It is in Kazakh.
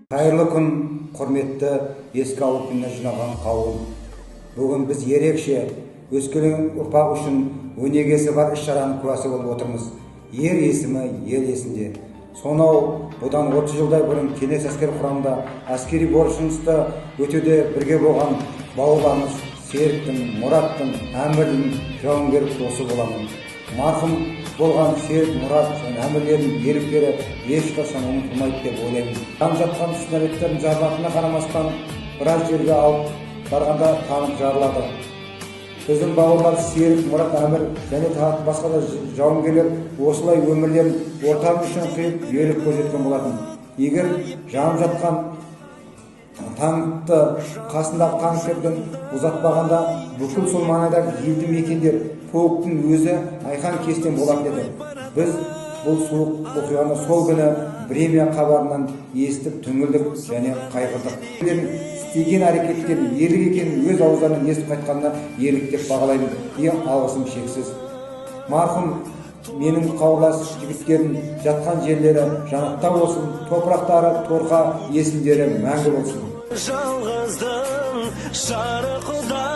Қайырлы күн, құрметті еске алу күніне жиналған қауым. Бүгін біз ерекше өскелең ұрпақ үшін өнегесі бар іс-шараның куәсі болып отырмыз. Ер есімі ел есінде. Сонау бұдан 30 жылдай бұрын кеңес әскер құрамында әскери борышымызды өтеуде бірге болған бауырларымыз Серіктің, Мұраттың, Әмірдің жауынгерлік досы боламын. Марқұм болған Серік, Мұрат және Әмірлердің ерліктері ешқашан ұмытылмайды деп ойлаймын. Там жатқан снарядтардың жарылатынына қарамастан біраз жерге алып барғанда танып жарылады. Біздің бауырлар Серік, Мұрат, Әмір және басқа да жауынгерлер осылай өмірлерін отан үшін қиып ерлік көрсеткен болатын. Егер жанып жатқан танкты қасындағы танктерден ұзатпағанда бүкіл сол маңайдағы елді мекендер полктың өзі айқан кестен болатын еді. Біз бұл суық оқиғаны сол күні Бремия хабарынан естіп түңілдік және қайғырдық. Істеген әрекеттерін ерлік екенін өз ауыздарынан естіп қайтқанына ерлік деп бағалаймын. Алғысым шексіз. Марқұм менің қауырлас жігіттердің жатқан жерлері жанатта болсын, топырақтары торқа, есімдері мәңгі болсын. Жалғыздың жары құда